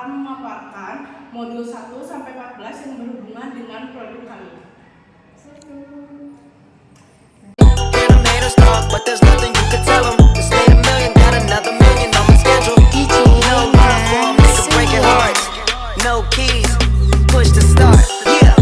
akan memaparkan modul 1-14 yang berhubungan dengan produk kami. But there's nothing you can tell them. Just made a million, got another million on my schedule. No love for 'em, nigga breaking hearts. No keys, push to start. Yeah,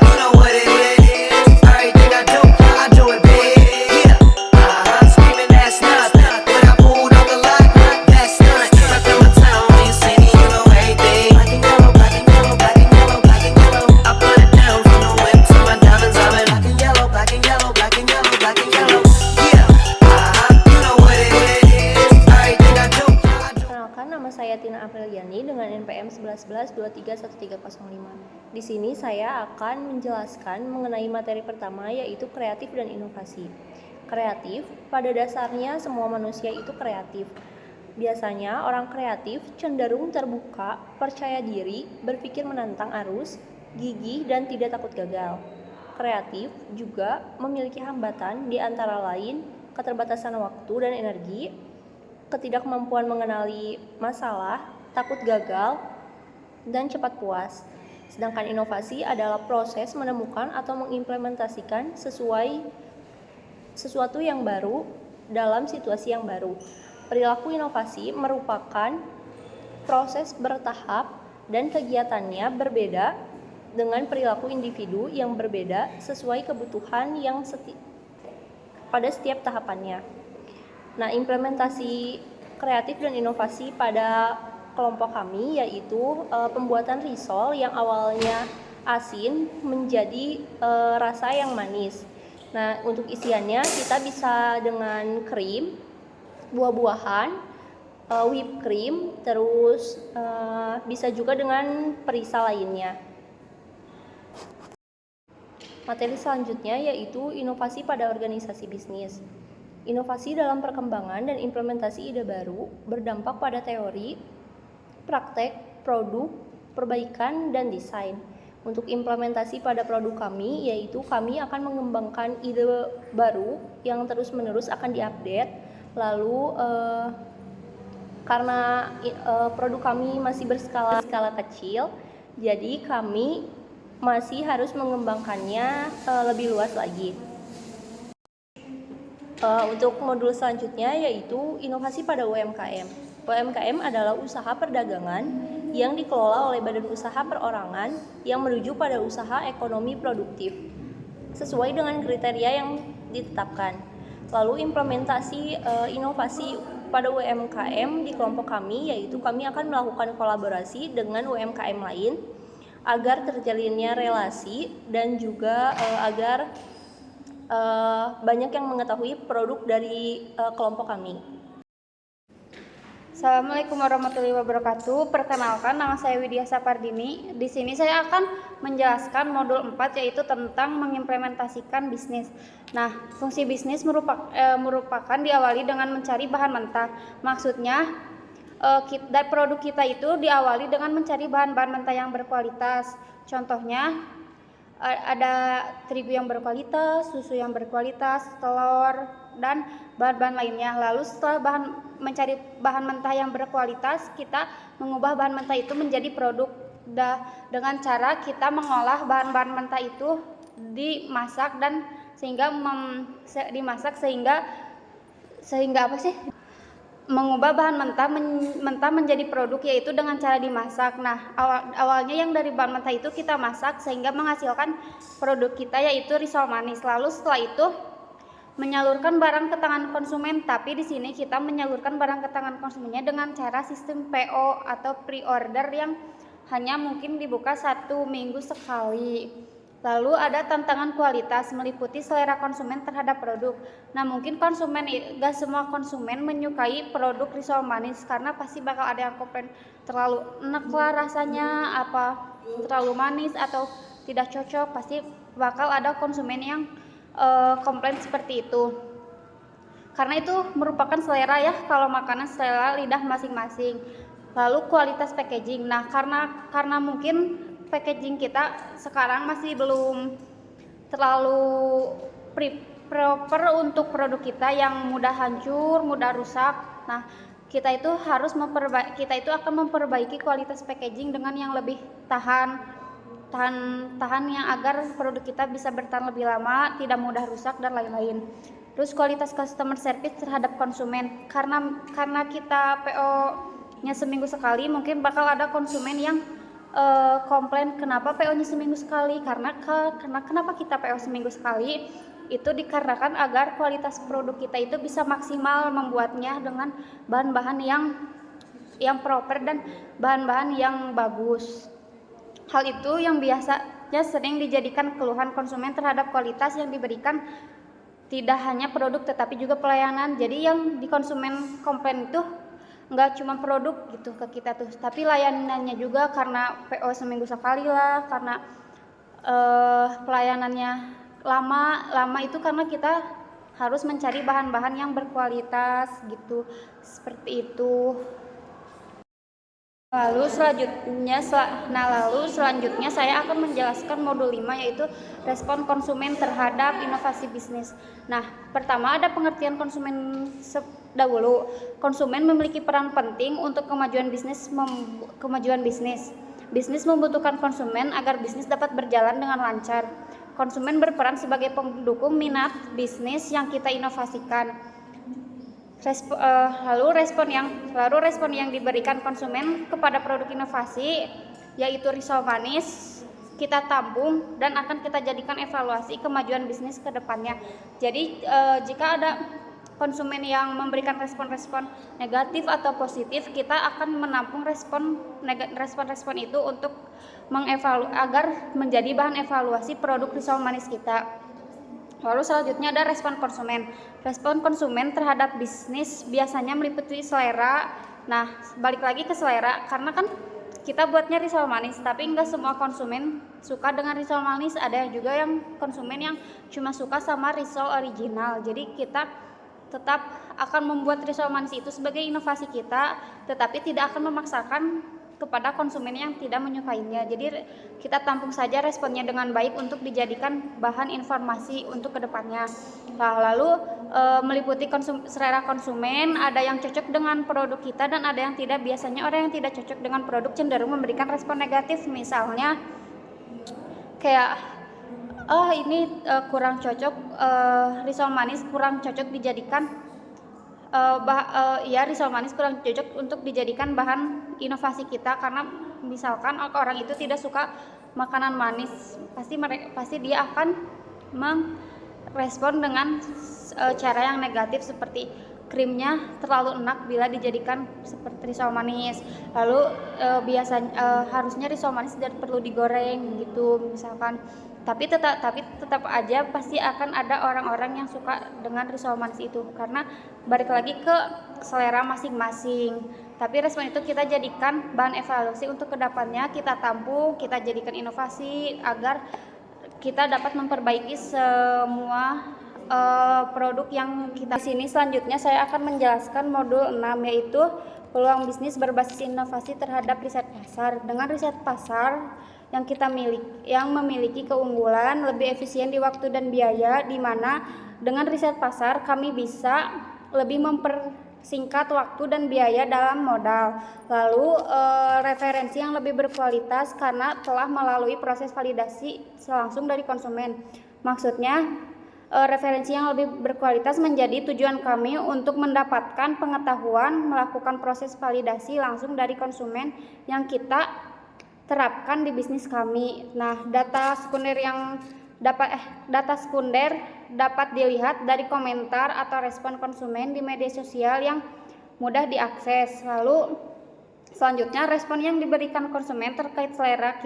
you know what it is. Everything I do it big. Yeah, screaming that's nothing. When I pulled off the lot, that's nothing. Stuck in my town, when you see me, you know everything. Black and yellow, black and yellow, black and yellow, black and yellow. I put it down from the whip to my diamonds. I'm in black and yellow, black and yellow, black and yellow, black and yellow. Nama saya Tina Apriliani dengan NPM 1111231305. Di sini saya akan menjelaskan mengenai materi pertama, yaitu kreatif dan inovasi. Kreatif, pada dasarnya semua manusia itu kreatif. Biasanya orang kreatif cenderung terbuka, percaya diri, berpikir menantang arus, gigih, dan tidak takut gagal. Kreatif juga memiliki hambatan, di antara lain keterbatasan waktu dan energi, ketidakmampuan mengenali masalah, takut gagal, dan cepat puas. Sedangkan inovasi adalah proses menemukan atau mengimplementasikan sesuatu yang baru dalam situasi yang baru. Perilaku inovasi merupakan proses bertahap dan kegiatannya berbeda dengan perilaku individu yang berbeda sesuai kebutuhan yang pada setiap tahapannya. Nah, implementasi kreatif dan inovasi pada kelompok kami yaitu pembuatan risol yang awalnya asin menjadi rasa yang manis. Nah, untuk isiannya kita bisa dengan krim, buah-buahan, whipped cream, terus bisa juga dengan perisa lainnya. Materi selanjutnya yaitu inovasi pada organisasi bisnis. Inovasi dalam perkembangan dan implementasi ide baru berdampak pada teori, praktek, produk, perbaikan, dan desain. Untuk implementasi pada produk kami, yaitu kami akan mengembangkan ide baru yang terus-menerus akan diupdate. Lalu karena produk kami masih berskala kecil, jadi kami masih harus mengembangkannya lebih luas lagi. Untuk modul selanjutnya yaitu inovasi pada UMKM. UMKM adalah usaha perdagangan yang dikelola oleh badan usaha perorangan yang menuju pada usaha ekonomi produktif sesuai dengan kriteria yang ditetapkan. Lalu implementasi inovasi pada UMKM di kelompok kami yaitu kami akan melakukan kolaborasi dengan UMKM lain agar terjalinnya relasi dan juga agar banyak yang mengetahui produk dari kelompok kami. Assalamualaikum warahmatullahi wabarakatuh. Perkenalkan, nama saya Widya Sapardini. Di sini saya akan menjelaskan modul 4 yaitu tentang mengimplementasikan bisnis. Nah, fungsi bisnis merupakan diawali dengan mencari bahan mentah. Maksudnya dari produk kita itu diawali dengan mencari bahan-bahan mentah yang berkualitas. Contohnya ada terigu yang berkualitas, susu yang berkualitas, telur, dan bahan-bahan lainnya. Lalu setelah mencari bahan mentah yang berkualitas, kita mengubah bahan mentah itu menjadi produk dengan cara kita mengolah bahan-bahan mentah itu dimasak dan sehingga mengubah bahan mentah menjadi produk yaitu dengan cara dimasak. Nah, awalnya yang dari bahan mentah itu kita masak sehingga menghasilkan produk kita yaitu risol manis. Lalu setelah itu menyalurkan barang ke tangan konsumen, tapi di sini kita menyalurkan barang ke tangan konsumennya dengan cara sistem PO atau pre-order yang hanya mungkin dibuka 1 minggu sekali. Lalu ada tantangan kualitas meliputi selera konsumen terhadap produk. Nah, mungkin gak semua konsumen menyukai produk risol manis karena pasti bakal ada yang komplain terlalu enak lah rasanya, terlalu manis atau tidak cocok. Pasti bakal ada konsumen yang komplain seperti itu. Karena itu merupakan selera ya, kalau makanan selera lidah masing-masing. Lalu kualitas packaging. Nah, karena mungkin packaging kita sekarang masih belum terlalu proper untuk produk kita yang mudah hancur, mudah rusak. Nah, kita itu akan memperbaiki kualitas packaging dengan yang lebih tahan yang agar produk kita bisa bertahan lebih lama, tidak mudah rusak dan lain-lain. Terus kualitas customer service terhadap konsumen, karena kita PO-nya seminggu sekali, mungkin bakal ada konsumen yang komplain kenapa PO-nya seminggu sekali. Karena kenapa kita PO seminggu sekali? Itu dikarenakan agar kualitas produk kita itu bisa maksimal, membuatnya dengan bahan-bahan yang proper dan bahan-bahan yang bagus. Hal itu yang biasanya sering dijadikan keluhan konsumen terhadap kualitas yang diberikan, tidak hanya produk tetapi juga pelayanan. Jadi yang di konsumen komplain itu nggak cuma produk gitu ke kita tuh, tapi layanannya juga, karena PO seminggu sekali lah, karena pelayanannya lama itu karena kita harus mencari bahan-bahan yang berkualitas gitu, seperti itu. Lalu selanjutnya saya akan menjelaskan modul 5, yaitu respon konsumen terhadap inovasi bisnis. Nah, pertama ada pengertian konsumen dahulu. Konsumen memiliki peran penting untuk kemajuan bisnis. Bisnis membutuhkan konsumen agar bisnis dapat berjalan dengan lancar. Konsumen berperan sebagai pendukung minat bisnis yang kita inovasikan. Lalu respon yang diberikan konsumen kepada produk inovasi, yaitu risol manis, kita tampung dan akan kita jadikan evaluasi kemajuan bisnis ke depannya. Jadi jika ada konsumen yang memberikan respon-respon negatif atau positif, kita akan menampung respon-respon itu untuk agar menjadi bahan evaluasi produk risol manis kita. Lalu selanjutnya ada respon konsumen. Respon konsumen terhadap bisnis biasanya meliputi selera. Nah, balik lagi ke selera, karena kan kita buatnya risol manis, tapi enggak semua konsumen suka dengan risol manis. Ada juga yang konsumen yang cuma suka sama risol original. Jadi kita tetap akan membuat risol manis itu sebagai inovasi kita, tetapi tidak akan memaksakan kepada konsumen yang tidak menyukainya. Jadi kita tampung saja responnya dengan baik untuk dijadikan bahan informasi untuk kedepannya. Nah, lalu meliputi selera konsumen, ada yang cocok dengan produk kita dan ada yang tidak. Biasanya orang yang tidak cocok dengan produk cenderung memberikan respon negatif, misalnya kayak ini kurang cocok, risol manis kurang cocok dijadikan risol manis kurang cocok untuk dijadikan bahan inovasi kita, karena misalkan orang itu tidak suka makanan manis, pasti dia akan merespon dengan cara yang negatif, seperti krimnya terlalu enak bila dijadikan seperti risol manis. Lalu harusnya risol manis tidak perlu digoreng gitu misalkan. Tapi tetap aja pasti akan ada orang-orang yang suka dengan risol manis itu, karena balik lagi ke selera masing-masing. Tapi respon itu kita jadikan bahan evaluasi untuk kedepannya, kita tampung, kita jadikan inovasi agar kita dapat memperbaiki semua produk yang kita. Di sini selanjutnya saya akan menjelaskan modul 6, yaitu peluang bisnis berbasis inovasi terhadap riset pasar. Dengan riset pasar yang memiliki keunggulan lebih efisien di waktu dan biaya, di mana dengan riset pasar kami bisa lebih mempersingkat waktu dan biaya dalam modal. Lalu referensi yang lebih berkualitas karena telah melalui proses validasi langsung dari konsumen. Maksudnya referensi yang lebih berkualitas menjadi tujuan kami untuk mendapatkan pengetahuan, melakukan proses validasi langsung dari konsumen yang kita terapkan di bisnis kami. Nah, data sekunder dapat dilihat dari komentar atau respon konsumen di media sosial yang mudah diakses. Lalu selanjutnya respon yang diberikan konsumen terkait selera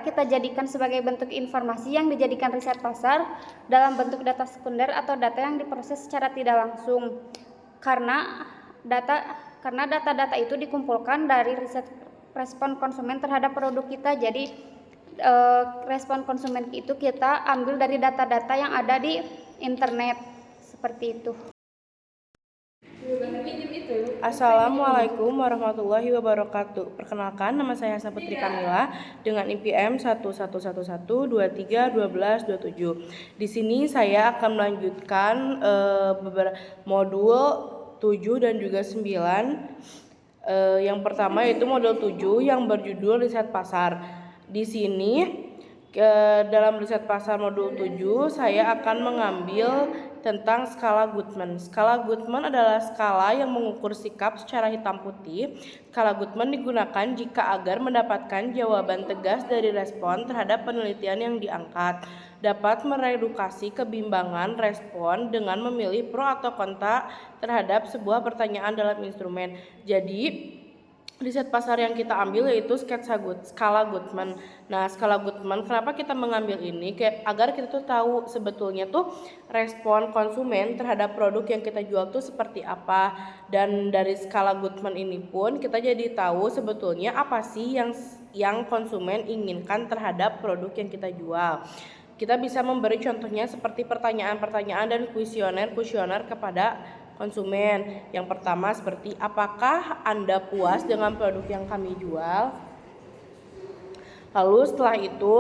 kita jadikan sebagai bentuk informasi yang dijadikan riset pasar dalam bentuk data sekunder atau data yang diproses secara tidak langsung. Karena data-data itu dikumpulkan dari riset respon konsumen terhadap produk kita. Jadi respon konsumen itu kita ambil dari data-data yang ada di internet, seperti itu. Assalamualaikum warahmatullahi wabarakatuh. Perkenalkan, nama saya Hasa Putri Kamila dengan IPM 1111231227. Di sini saya akan melanjutkan beberapa modul 7 dan juga 9. Yang pertama yaitu modul 7 yang berjudul riset pasar. Di sini dalam riset pasar modul 7 saya akan mengambil tentang skala Goodman. Skala Goodman adalah skala yang mengukur sikap secara hitam putih. Skala Goodman digunakan jika agar mendapatkan jawaban tegas dari respon terhadap penelitian yang diangkat. Dapat meredukasi kebimbangan respon dengan memilih pro atau kontra terhadap sebuah pertanyaan dalam instrumen. Jadi riset pasar yang kita ambil yaitu skala Goodman. Nah, skala Goodman kenapa kita mengambil ini? Agar kita tuh tahu sebetulnya tuh respon konsumen terhadap produk yang kita jual tuh seperti apa. Dan dari skala Goodman ini pun kita jadi tahu sebetulnya apa sih yang konsumen inginkan terhadap produk yang kita jual. Kita bisa memberi contohnya seperti pertanyaan-pertanyaan dan kuesioner kepada konsumen. Yang pertama seperti, apakah Anda puas dengan produk yang kami jual? Lalu setelah itu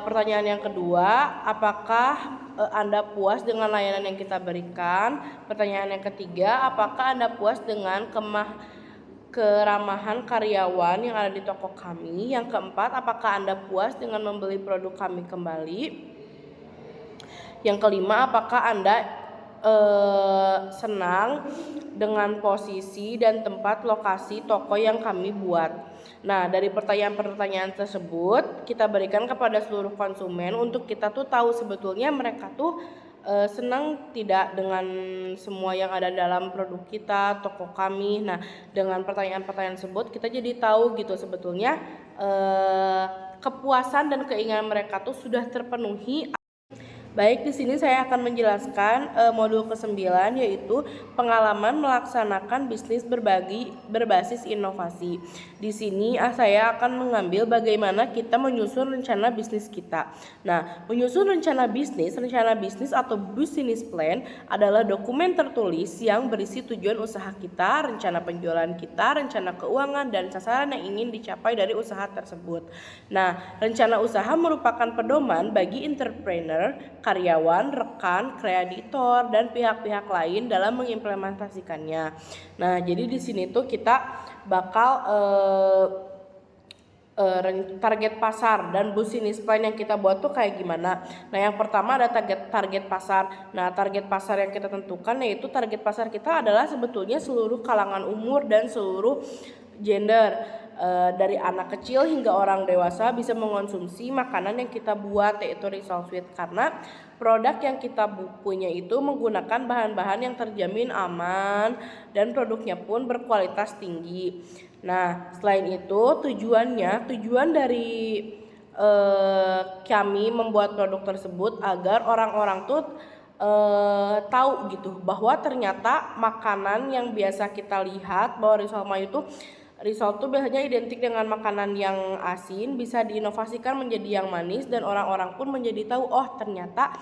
pertanyaan yang kedua, apakah Anda puas dengan layanan yang kita berikan? Pertanyaan yang ketiga, apakah Anda puas dengan keramahan karyawan yang ada di toko kami? Yang keempat, apakah Anda puas dengan membeli produk kami kembali? Yang kelima, apakah Anda senang dengan posisi dan tempat lokasi toko yang kami buat? Nah, dari pertanyaan-pertanyaan tersebut kita berikan kepada seluruh konsumen untuk kita tuh tahu sebetulnya mereka tuh senang tidak dengan semua yang ada dalam produk kita, toko kami. Nah, dengan pertanyaan-pertanyaan tersebut kita jadi tahu gitu sebetulnya kepuasan dan keinginan mereka tuh sudah terpenuhi. Baik, di sini saya akan menjelaskan modul ke-9 yaitu pengalaman melaksanakan bisnis berbasis inovasi. Di sini saya akan mengambil bagaimana kita menyusun rencana bisnis kita. Nah, menyusun rencana bisnis atau business plan adalah dokumen tertulis yang berisi tujuan usaha kita, rencana penjualan kita, rencana keuangan, dan sasaran yang ingin dicapai dari usaha tersebut. Nah, rencana usaha merupakan pedoman bagi entrepreneur, karyawan, rekan, kreditor, dan pihak-pihak lain dalam mengimplementasikannya. Nah, jadi di sini tuh kita bakal target pasar dan business plan yang kita buat tuh kayak gimana. Nah, yang pertama ada target pasar. Nah, target pasar yang kita tentukan yaitu target pasar kita adalah sebetulnya seluruh kalangan umur dan seluruh gender. Dari anak kecil hingga orang dewasa bisa mengonsumsi makanan yang kita buat yaitu Risol Sweet, karena produk yang kita punya itu menggunakan bahan-bahan yang terjamin aman dan produknya pun berkualitas tinggi. Nah, selain itu tujuan dari kami membuat produk tersebut agar orang-orang tuh tahu gitu bahwa ternyata makanan yang biasa kita lihat bahwa Risol Mayu itu Risol tuh biasanya identik dengan makanan yang asin, bisa diinovasikan menjadi yang manis dan orang-orang pun menjadi tahu, oh ternyata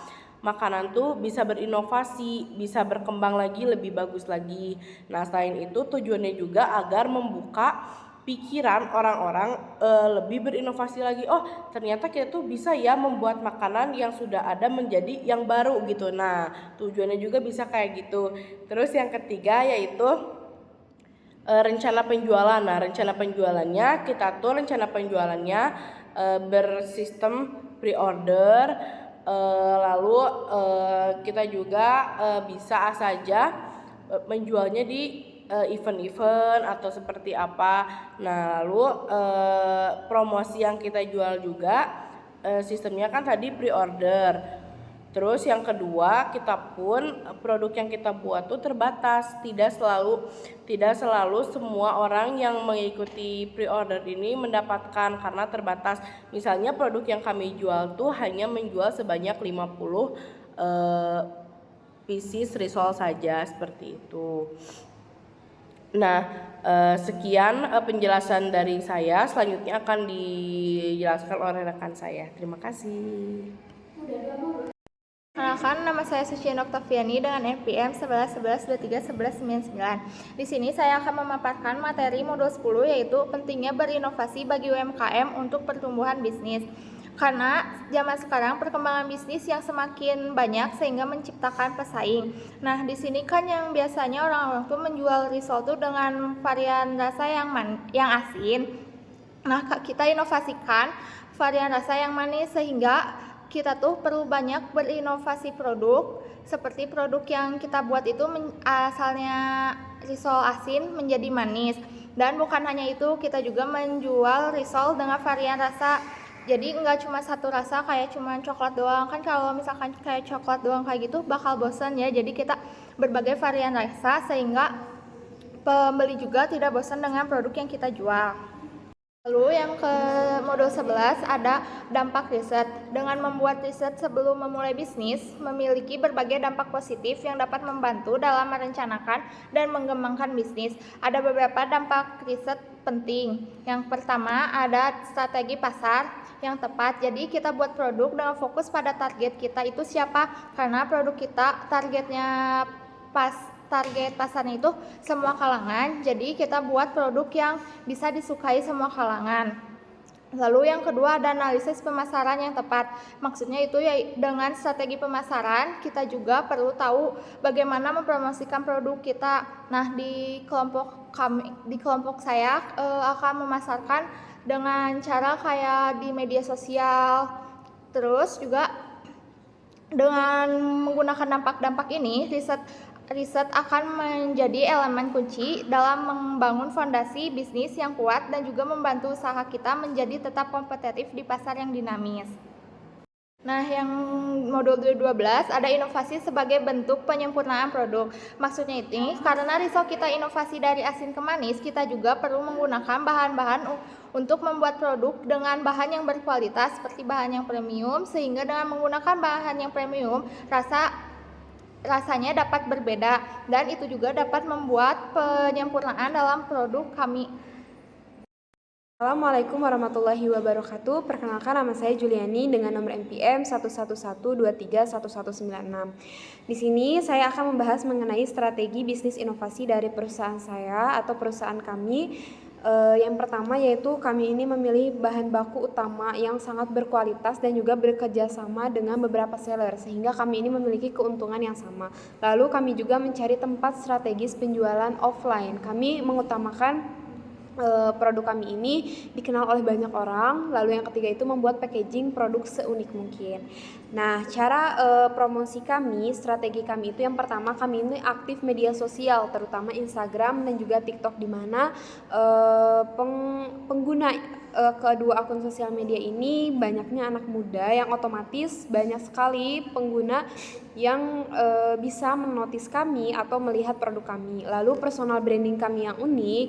makanan tuh bisa berinovasi, bisa berkembang lagi lebih bagus lagi. Nah, selain itu tujuannya juga agar membuka pikiran orang-orang lebih berinovasi lagi. Oh, ternyata kita tuh bisa ya membuat makanan yang sudah ada menjadi yang baru gitu. Nah, tujuannya juga bisa kayak gitu. Terus yang ketiga yaitu rencana penjualan. Nah, rencana penjualannya bersistem pre-order. Lalu kita juga bisa saja menjualnya di event-event atau seperti apa. Nah, lalu promosi yang kita jual juga sistemnya kan tadi pre-order. Terus yang kedua, kita pun produk yang kita buat tuh terbatas, tidak selalu semua orang yang mengikuti pre-order ini mendapatkan karena terbatas. Misalnya produk yang kami jual tuh hanya menjual sebanyak 50 pieces risol saja seperti itu. Nah, sekian penjelasan dari saya. Selanjutnya akan dijelaskan oleh rekan saya. Terima kasih. Perkenalkan, nama saya Sucian Oktaviani dengan NPM 1111231199. Di sini saya akan memaparkan materi modul 10 yaitu pentingnya berinovasi bagi UMKM untuk pertumbuhan bisnis. Karena zaman sekarang perkembangan bisnis yang semakin banyak sehingga menciptakan pesaing. Nah, di sini kan yang biasanya orang-orang tuh menjual risol tuh dengan varian rasa yang asin. Nah, kita inovasikan varian rasa yang manis sehingga kita tuh perlu banyak berinovasi produk, seperti produk yang kita buat itu asalnya risol asin menjadi manis. Dan bukan hanya itu, kita juga menjual risol dengan varian rasa. Jadi nggak cuma satu rasa kayak cuma coklat doang. Kan kalau misalkan kayak coklat doang kayak gitu bakal bosan ya. Jadi kita berbagai varian rasa sehingga pembeli juga tidak bosan dengan produk yang kita jual. Lalu yang ke modul 11 ada dampak riset. Dengan membuat riset sebelum memulai bisnis, memiliki berbagai dampak positif yang dapat membantu dalam merencanakan dan mengembangkan bisnis. Ada beberapa dampak riset penting. Yang pertama ada strategi pasar yang tepat. Jadi kita buat produk dengan fokus pada target kita itu siapa, karena produk kita target pasarnya itu semua kalangan. Jadi kita buat produk yang bisa disukai semua kalangan. Lalu yang kedua ada analisis pemasaran yang tepat. Maksudnya itu ya dengan strategi pemasaran kita juga perlu tahu bagaimana mempromosikan produk kita. Nah, di kelompok saya akan memasarkan dengan cara kayak di media sosial. Terus juga dengan menggunakan dampak-dampak ini, riset akan menjadi elemen kunci dalam membangun fondasi bisnis yang kuat dan juga membantu usaha kita menjadi tetap kompetitif di pasar yang dinamis. Nah, yang modul 12 ada inovasi sebagai bentuk penyempurnaan produk. Maksudnya ini, karena risol kita inovasi dari asin ke manis, kita juga perlu menggunakan bahan-bahan untuk membuat produk dengan bahan yang berkualitas seperti bahan yang premium, sehingga dengan menggunakan bahan yang premium, rasanya dapat berbeda dan itu juga dapat membuat penyempurnaan dalam produk kami. Assalamualaikum warahmatullahi wabarakatuh. Perkenalkan, nama saya Juliani dengan nomor NPM 111231196. Di sini saya akan membahas mengenai strategi bisnis inovasi dari perusahaan saya atau perusahaan kami. Yang pertama yaitu kami ini memilih bahan baku utama yang sangat berkualitas dan juga bekerja sama dengan beberapa seller sehingga kami ini memiliki keuntungan yang sama. Lalu kami juga mencari tempat strategis penjualan offline. Kami mengutamakan produk kami ini dikenal oleh banyak orang. Lalu yang ketiga itu membuat packaging produk seunik mungkin. Nah, cara promosi kami, strategi kami itu yang pertama kami ini aktif media sosial, terutama Instagram dan juga TikTok, di mana pengguna kedua akun sosial media ini banyaknya anak muda yang otomatis banyak sekali pengguna yang bisa menotis kami atau melihat produk kami. Lalu personal branding kami yang unik,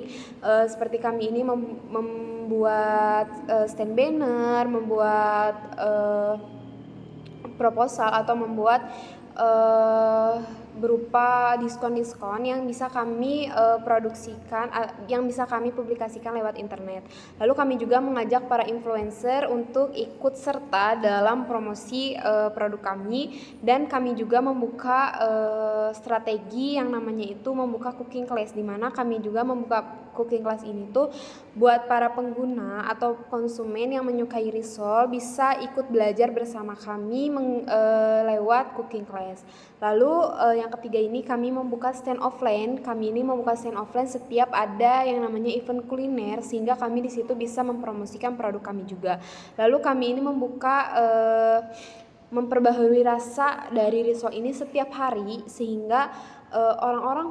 seperti kami ini membuat stand banner, membuat proposal atau membuat berupa diskon-diskon yang bisa kami produksikan, yang bisa kami publikasikan lewat internet. Lalu kami juga mengajak para influencer untuk ikut serta dalam promosi produk kami, dan kami juga membuka strategi yang namanya itu membuka cooking class, di mana kami juga membuka cooking class ini tuh buat para pengguna atau konsumen yang menyukai risol bisa ikut belajar bersama kami lewat cooking class. Lalu yang ketiga ini kami membuka stand offline. Kami ini membuka stand offline setiap ada yang namanya event kuliner sehingga kami di situ bisa mempromosikan produk kami juga. Lalu kami ini memperbaharui rasa dari risol ini setiap hari sehingga orang-orang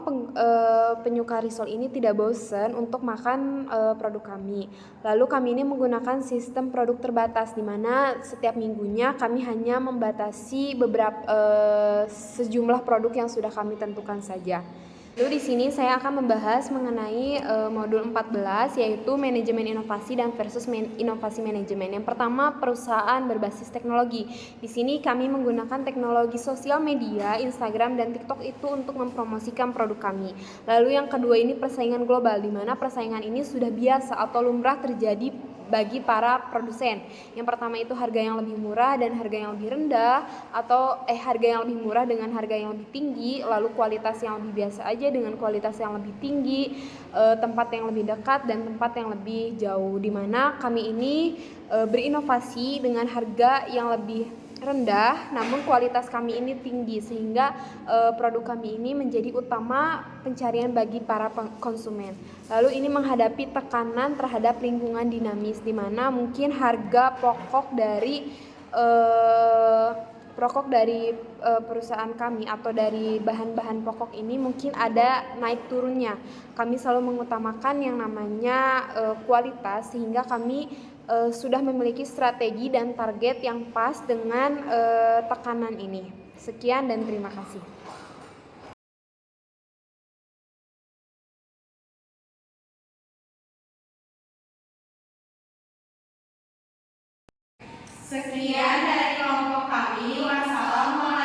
penyuka risol ini tidak bosan untuk makan produk kami. Lalu kami ini menggunakan sistem produk terbatas, di mana setiap minggunya kami hanya membatasi sejumlah produk yang sudah kami tentukan saja. Lalu di sini saya akan membahas mengenai modul 14, yaitu manajemen inovasi dan versus inovasi manajemen. Yang pertama, perusahaan berbasis teknologi. Di sini kami menggunakan teknologi sosial media, Instagram dan TikTok itu untuk mempromosikan produk kami. Lalu yang kedua ini persaingan global, di mana persaingan ini sudah biasa atau lumrah terjadi bagi para produsen. Yang pertama itu harga yang lebih murah dan harga yang lebih rendah, atau harga yang lebih murah dengan harga yang lebih tinggi, lalu kualitas yang lebih biasa aja dengan kualitas yang lebih tinggi, tempat yang lebih dekat dan tempat yang lebih jauh, di mana kami ini berinovasi dengan harga yang lebih rendah namun kualitas kami ini tinggi, sehingga produk kami ini menjadi utama pencarian bagi para konsumen. Lalu ini menghadapi tekanan terhadap lingkungan dinamis, di mana mungkin harga pokok dari perusahaan kami atau dari bahan-bahan pokok ini mungkin ada naik turunnya. Kami selalu mengutamakan yang namanya kualitas, sehingga kami sudah memiliki strategi dan target yang pas dengan tekanan ini. Sekian dan terima kasih. Sekian dari kelompok kami. Wassalamualaikum